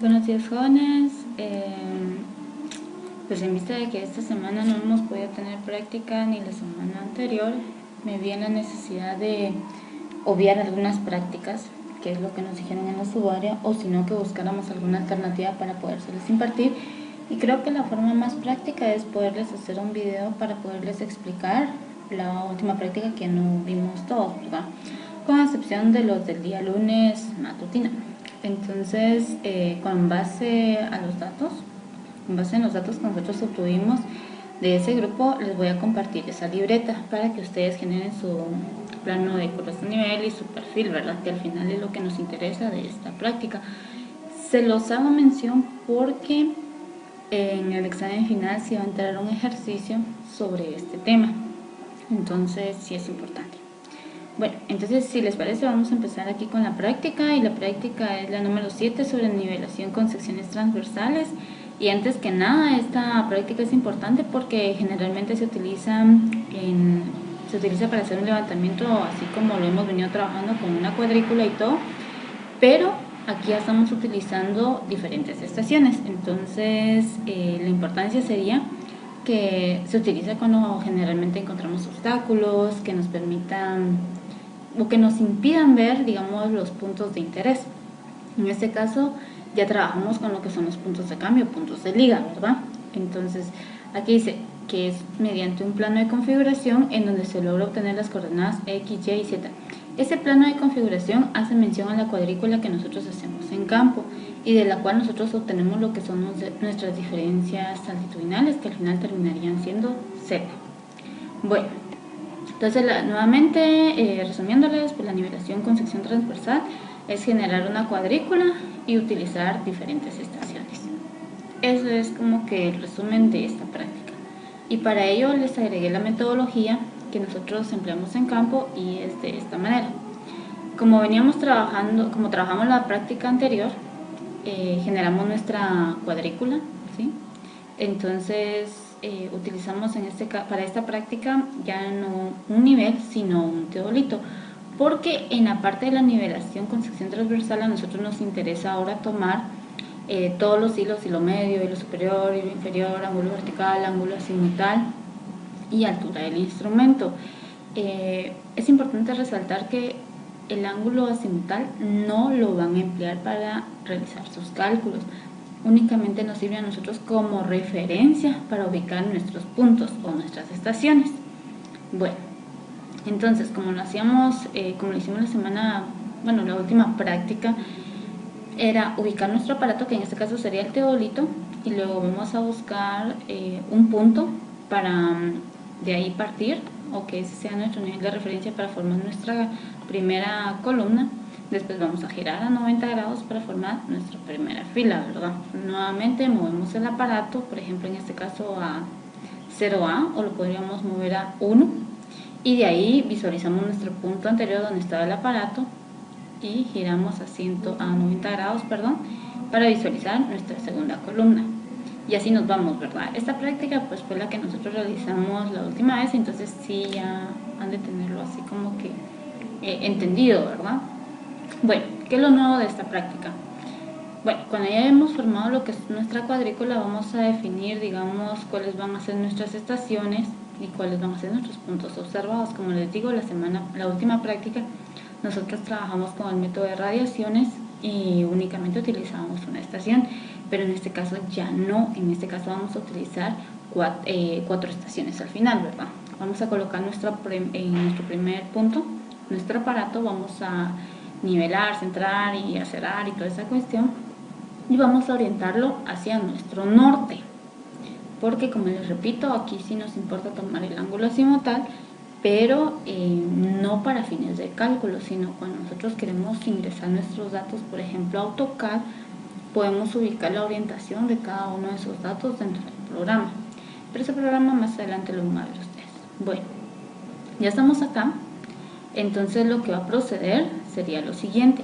Buenos días, jóvenes. Pues en vista de que esta semana no hemos podido tener práctica ni la semana anterior, me vi en la necesidad de obviar algunas prácticas, que es lo que nos dijeron en la subaria, o si no, que buscáramos alguna alternativa para podérseles impartir. Y creo que la forma más práctica es poderles hacer un video para poderles explicar la última práctica que no vimos todos, ¿verdad? Con excepción de los del día lunes matutina. Entonces, con base a los datos, en base en los datos que nosotros obtuvimos de ese grupo, les voy a compartir esa libreta para que ustedes generen su plano de curso de nivel y su perfil, ¿verdad? Que al final es lo que nos interesa de esta práctica. Se los hago mención porque en el examen final se va a entrar un ejercicio sobre este tema. Entonces, sí es importante. Bueno, entonces si les parece vamos a empezar aquí con la práctica, y la práctica es la número 7 sobre nivelación con secciones transversales. Y antes que nada, esta práctica es importante porque generalmente se utiliza para hacer un levantamiento, así como lo hemos venido trabajando con una cuadrícula y todo, pero aquí ya estamos utilizando diferentes estaciones. Entonces la importancia sería que se utiliza cuando generalmente encontramos obstáculos que nos permitan o que nos impidan ver, digamos, los puntos de interés. En este caso ya trabajamos con lo que son los puntos de cambio, puntos de liga, ¿verdad? Entonces aquí dice que es mediante un plano de configuración en donde se logra obtener las coordenadas X, Y y Z. Ese plano de configuración hace mención a la cuadrícula que nosotros hacemos en campo y de la cual nosotros obtenemos lo que son nuestras diferencias altitudinales, que al final terminarían siendo Z. Bueno, entonces nuevamente resumiéndoles, pues la nivelación con sección transversal es generar una cuadrícula y utilizar diferentes estaciones. Eso es como que el resumen de esta práctica. Y para ello les agregué la metodología que nosotros empleamos en campo, y es de esta manera. Como trabajamos la práctica anterior, generamos nuestra cuadrícula, ¿sí? Entonces utilizamos para esta práctica ya no un nivel, sino un teodolito, porque en la parte de la nivelación con sección transversal a nosotros nos interesa ahora tomar todos los hilos, hilo medio, hilo superior, hilo inferior, ángulo vertical, ángulo azimutal y altura del instrumento. Es importante resaltar que el ángulo azimutal no lo van a emplear para realizar sus cálculos, únicamente nos sirve a nosotros como referencia para ubicar nuestros puntos o nuestras estaciones. Bueno, entonces como lo hicimos la última práctica era ubicar nuestro aparato, que en este caso sería el teodolito, y luego vamos a buscar un punto para de ahí partir, o que ese sea nuestro nivel de referencia para formar nuestra primera columna. Después vamos a girar a 90 grados para formar nuestra primera fila, ¿verdad? Nuevamente movemos el aparato, por ejemplo en este caso a 0A, o lo podríamos mover a 1, y de ahí visualizamos nuestro punto anterior donde estaba el aparato y giramos a 90 grados, para visualizar nuestra segunda columna. Y así nos vamos, ¿verdad? Esta práctica pues fue la que nosotros realizamos la última vez, entonces sí ya han de tenerlo así como que entendido, ¿verdad? Bueno, ¿qué es lo nuevo de esta práctica? Bueno, cuando ya hemos formado lo que es nuestra cuadrícula, vamos a definir, digamos, cuáles van a ser nuestras estaciones y cuáles van a ser nuestros puntos observados. Como les digo, la última práctica nosotros trabajamos con el método de radiaciones y únicamente utilizamos una estación, pero en este caso ya no. En este caso vamos a utilizar cuatro estaciones al final, ¿verdad? Vamos a colocar en nuestro primer punto nuestro aparato, vamos a nivelar, centrar y acerar y toda esa cuestión, y vamos a orientarlo hacia nuestro norte, porque como les repito, aquí sí nos importa tomar el ángulo azimutal, pero no para fines de cálculo, sino cuando nosotros queremos ingresar nuestros datos, por ejemplo a AutoCAD, podemos ubicar la orientación de cada uno de esos datos dentro del programa, pero ese programa más adelante lo van a ver ustedes. Bueno, ya estamos acá. Entonces lo que va a proceder sería lo siguiente.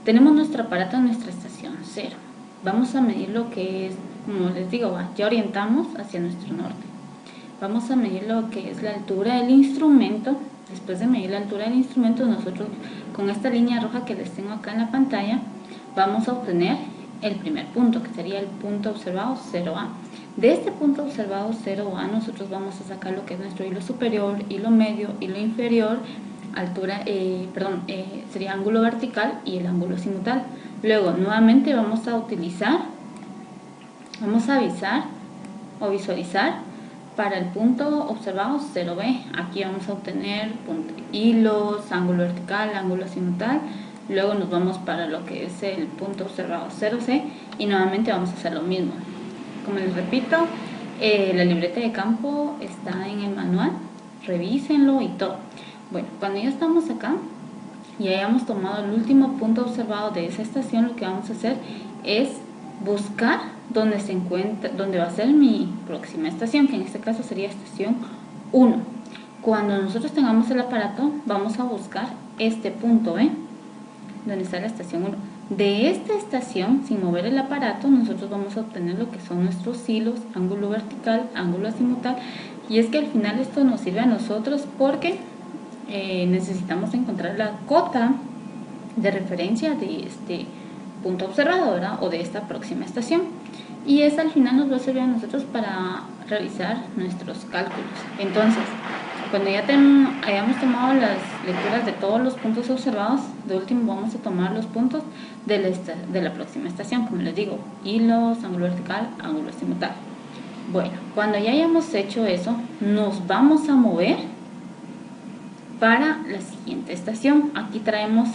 Tenemos nuestro aparato en nuestra estación 0. Vamos a medir lo que es, como les digo, ya orientamos hacia nuestro norte. Vamos a medir lo que es la altura del instrumento. Después de medir la altura del instrumento, nosotros con esta línea roja que les tengo acá en la pantalla, vamos a obtener el primer punto, que sería el punto observado 0A. De este punto observado 0A nosotros vamos a sacar lo que es nuestro hilo superior, hilo medio, hilo inferior, altura, sería ángulo vertical y el ángulo azimutal. Luego nuevamente vamos a avisar o visualizar para el punto observado 0B. Aquí vamos a obtener hilos, ángulo vertical, ángulo azimutal. Luego nos vamos para lo que es el punto observado 0C y nuevamente vamos a hacer lo mismo. Como les repito, la libreta de campo está en el manual, revísenlo y todo. Bueno, cuando ya estamos acá y hayamos tomado el último punto observado de esa estación, lo que vamos a hacer es buscar dónde va a ser mi próxima estación, que en este caso sería estación 1. Cuando nosotros tengamos el aparato, vamos a buscar este punto, donde está la estación 1. De esta estación, sin mover el aparato, nosotros vamos a obtener lo que son nuestros hilos, ángulo vertical, ángulo azimutal. Y es que al final esto nos sirve a nosotros porque necesitamos encontrar la cota de referencia de este punto observado, ¿verdad? O de esta próxima estación. Y esa al final nos va a servir a nosotros para realizar nuestros cálculos. Entonces, cuando ya hayamos tomado las lecturas de todos los puntos observados, de último vamos a tomar los puntos de la próxima estación, como les digo, hilos, ángulo vertical, ángulo azimutal. Bueno, cuando ya hayamos hecho eso, nos vamos a mover para la siguiente estación. Aquí traemos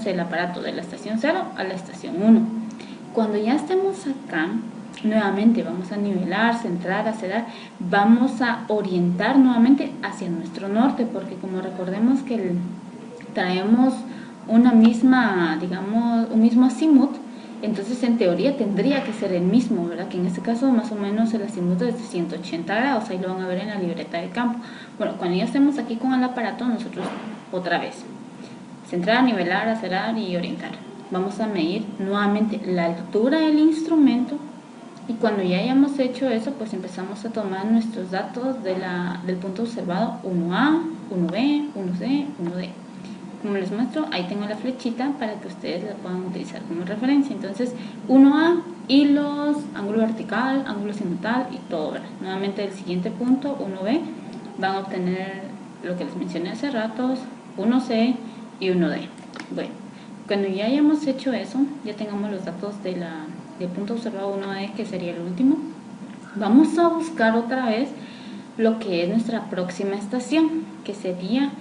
el aparato de la estación 0 a la estación 1. Cuando ya estemos acá, nuevamente vamos a nivelar, centrar, acelerar, vamos a orientar nuevamente hacia nuestro norte, porque como recordemos que traemos un mismo azimut, entonces en teoría tendría que ser el mismo, ¿verdad? Que en este caso más o menos el azimut es de 180 grados, ahí lo van a ver en la libreta de campo. Bueno, cuando ya estemos aquí con el aparato, nosotros otra vez, centrar, nivelar, acelerar y orientar. Vamos a medir nuevamente la altura del instrumento. Y cuando ya hayamos hecho eso, pues empezamos a tomar nuestros datos del punto observado 1A, 1B, 1C, 1D. Como les muestro, ahí tengo la flechita para que ustedes la puedan utilizar como referencia. Entonces, 1A, hilos, ángulo vertical, ángulo azimutal y todo, ¿verdad? Nuevamente el siguiente punto, 1B, van a obtener lo que les mencioné hace ratos, 1C y 1D. Bueno, cuando ya hayamos hecho eso, ya tengamos los datos del punto observado 1D, que sería el último, vamos a buscar otra vez lo que es nuestra próxima estación, que sería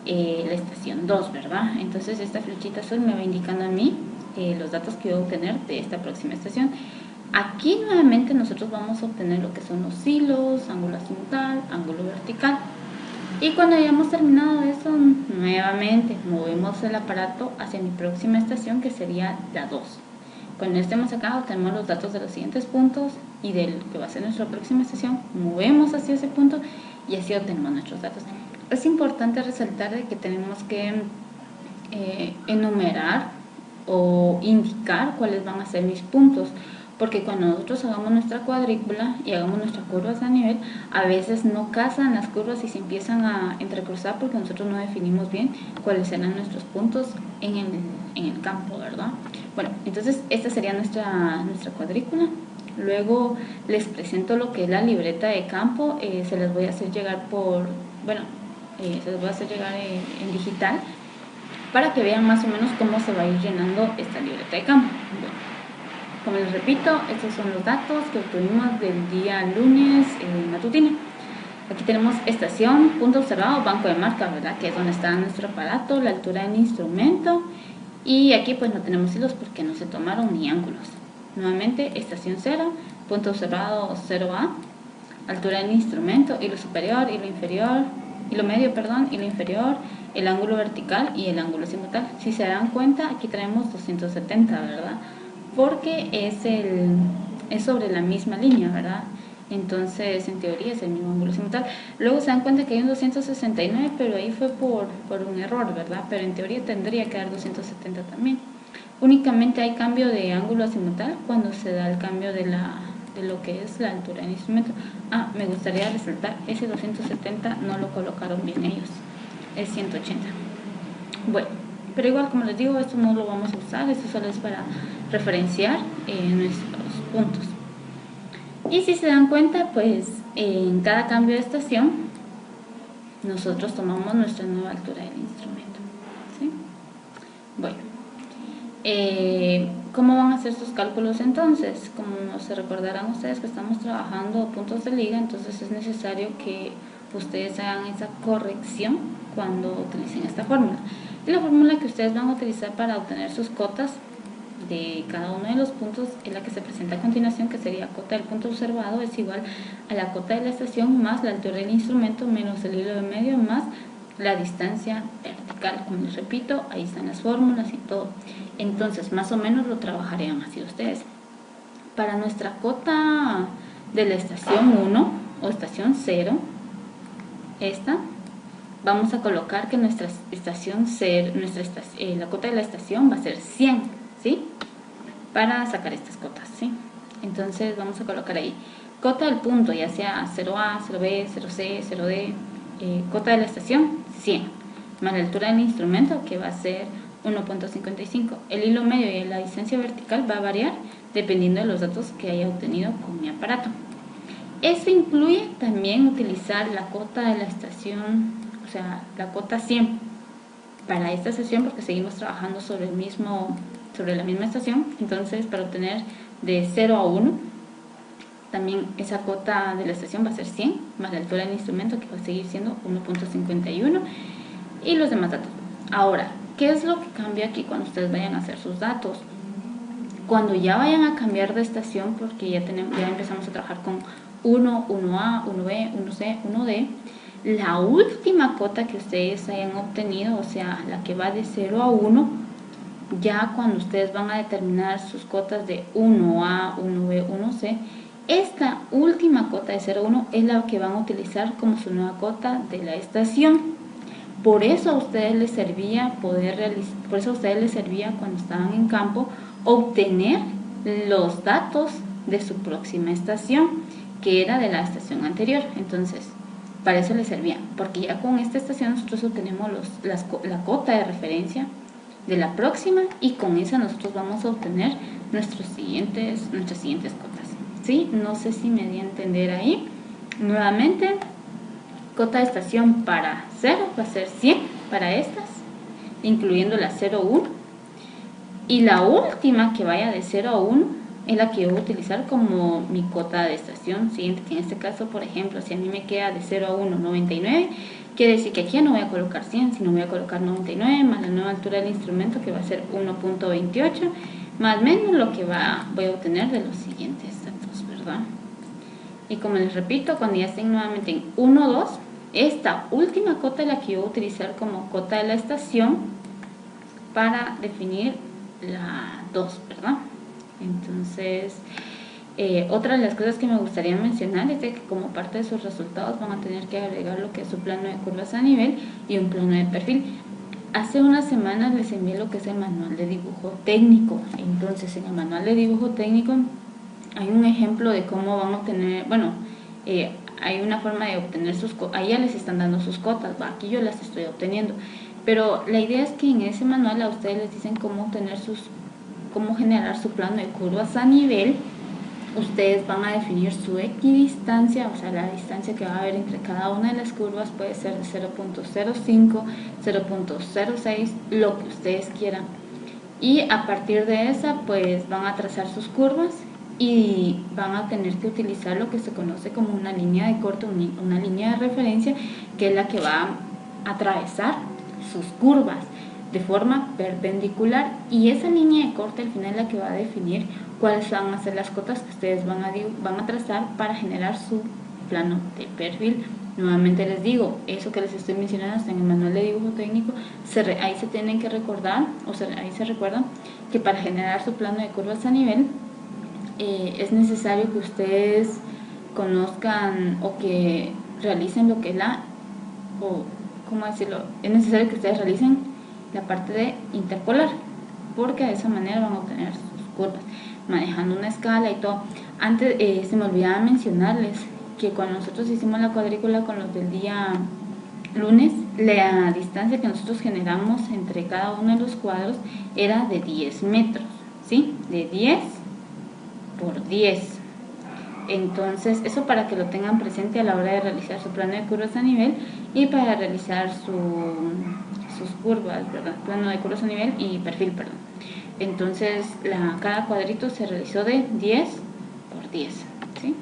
la estación 2, ¿verdad? Entonces esta flechita azul me va indicando a mí los datos que voy a obtener de esta próxima estación. Aquí nuevamente nosotros vamos a obtener lo que son los hilos, ángulo azimutal, ángulo vertical. Y cuando hayamos terminado eso, nuevamente movemos el aparato hacia mi próxima estación, que sería la 2. Cuando estemos acá, obtenemos los datos de los siguientes puntos y del que va a ser nuestra próxima estación, movemos hacia ese punto y así obtenemos nuestros datos. Es importante resaltar de que tenemos que enumerar o indicar cuáles van a ser mis puntos, porque cuando nosotros hagamos nuestra cuadrícula y hagamos nuestras curvas a nivel, a veces no casan las curvas y se empiezan a entrecruzar porque nosotros no definimos bien cuáles serán nuestros puntos en el campo, ¿verdad? Bueno, entonces esta sería nuestra cuadrícula. Luego les presento lo que es la libreta de campo. Se las voy a hacer llegar en digital para que vean más o menos cómo se va a ir llenando esta libreta de campo. Bueno, como les repito, estos son los datos que obtuvimos del día lunes matutino. Aquí tenemos estación, punto observado, banco de marca, ¿verdad? Que es donde está nuestro aparato, la altura del instrumento. Y aquí pues no tenemos hilos porque no se tomaron ni ángulos. Nuevamente, estación 0, punto observado 0A, altura del instrumento, hilo superior, hilo inferior, hilo medio, hilo inferior, el ángulo vertical y el ángulo azimutal. Si se dan cuenta, aquí traemos 270, ¿verdad? Porque es sobre la misma línea, ¿verdad? Entonces, en teoría es el mismo ángulo azimutal. Luego se dan cuenta que hay un 269, pero ahí fue por un error, ¿verdad? Pero en teoría tendría que dar 270 también. Únicamente hay cambio de ángulo azimutal cuando se da el cambio de lo que es la altura del instrumento. Me gustaría resaltar, ese 270 no lo colocaron bien ellos, es 180. Bueno, pero igual, como les digo, esto no lo vamos a usar, esto solo es para referenciar nuestros puntos. Y si se dan cuenta, pues en cada cambio de estación nosotros tomamos nuestra nueva altura del instrumento, ¿sí? Bueno, ¿cómo van a hacer sus cálculos entonces? Como se recordarán ustedes que estamos trabajando puntos de liga, entonces es necesario que ustedes hagan esa corrección cuando utilicen esta fórmula. Y la fórmula que ustedes van a utilizar para obtener sus cotas de cada uno de los puntos es la que se presenta a continuación, que sería cota del punto observado es igual a la cota de la estación más la altura del instrumento menos el hilo de medio más la distancia vertical. Como les repito, ahí están las fórmulas y todo. Entonces, más o menos lo trabajarían así ustedes. Para nuestra cota de la estación 1 o estación 0, esta, vamos a colocar que nuestra estación 0, la cota de la estación va a ser 100, ¿sí? Para sacar estas cotas, ¿sí? Entonces vamos a colocar ahí cota del punto, ya sea 0A, 0B, 0C, 0D, cota de la estación 100, más la altura del instrumento, que va a ser 1.55. El hilo medio y la distancia vertical va a variar dependiendo de los datos que haya obtenido con mi aparato. Eso incluye también utilizar la cota de la estación, o sea, la cota 100 para esta sesión, porque seguimos trabajando sobre la misma estación. Entonces, para obtener de 0 a 1, también esa cota de la estación va a ser 100, más la altura del instrumento, que va a seguir siendo 1.51, y los demás datos. Ahora, ¿qué es lo que cambia aquí cuando ustedes vayan a hacer sus datos? Cuando ya vayan a cambiar de estación, porque ya empezamos a trabajar con 1, 1A, 1B, 1C, 1D, la última cota que ustedes hayan obtenido, o sea, la que va de 0 a 1, ya cuando ustedes van a determinar sus cotas de 1A, 1B, 1C, esta última cota de 0 a 1 es la que van a utilizar como su nueva cota de la estación. Por eso a ustedes les servía cuando estaban en campo obtener los datos de su próxima estación, que era de la estación anterior. Entonces, para eso les servía, porque ya con esta estación nosotros obtenemos la cota de referencia de la próxima, y con esa nosotros vamos a obtener nuestras siguientes cotas, ¿sí? No sé si me di a entender ahí. Nuevamente, cota de estación para 0 va a ser 100 para estas, incluyendo la 0, 1, y la última que vaya de 0 a 1 es la que yo voy a utilizar como mi cota de estación siguiente, que en este caso, por ejemplo, si a mí me queda de 0 a 1, 99, quiere decir que aquí ya no voy a colocar 100, sino voy a colocar 99 más la nueva altura del instrumento, que va a ser 1.28, más o menos lo que voy a obtener de los siguientes datos, ¿verdad? Y como les repito, cuando ya estén nuevamente en 1, 2, esta última cota es la que yo voy a utilizar como cota de la estación para definir la 2, ¿verdad? Entonces, otra de las cosas que me gustaría mencionar es de que como parte de sus resultados van a tener que agregar lo que es su plano de curvas a nivel y un plano de perfil. Hace unas semanas les envié lo que es el manual de dibujo técnico. Entonces, en el manual de dibujo técnico hay un ejemplo de cómo van a obtener, hay una forma de obtener sus cotas. Ahí ya les están dando sus cotas, aquí yo las estoy obteniendo. Pero la idea es que en ese manual a ustedes les dicen cómo generar su plano de curvas a nivel. Ustedes van a definir su equidistancia, o sea, la distancia que va a haber entre cada una de las curvas puede ser de 0.05, 0.06, lo que ustedes quieran. Y a partir de esa, pues van a trazar sus curvas y van a tener que utilizar lo que se conoce como una línea de corte, una línea de referencia, que es la que va a atravesar sus curvas de forma perpendicular, y esa línea de corte al final es la que va a definir cuáles van a ser las cotas que ustedes van a trazar para generar su plano de perfil. Nuevamente les digo, eso que les estoy mencionando está en el manual de dibujo técnico. Ahí se tienen que recordar, ahí se recuerdan que para generar su plano de curvas a nivel es necesario que ustedes conozcan o que realicen lo que es es necesario que ustedes realicen la parte de interpolar, porque de esa manera van a obtener sus curvas manejando una escala y todo. Antes se me olvidaba mencionarles que cuando nosotros hicimos la cuadrícula con los del día lunes, la distancia que nosotros generamos entre cada uno de los cuadros era de 10 metros, ¿sí? De 10 por 10. Entonces, eso para que lo tengan presente a la hora de realizar su plano de curvas a nivel y para realizar sus curvas, ¿verdad? Plano de curvas a nivel y perfil, perdón. Entonces, cada cuadrito se realizó de 10 por 10, ¿sí?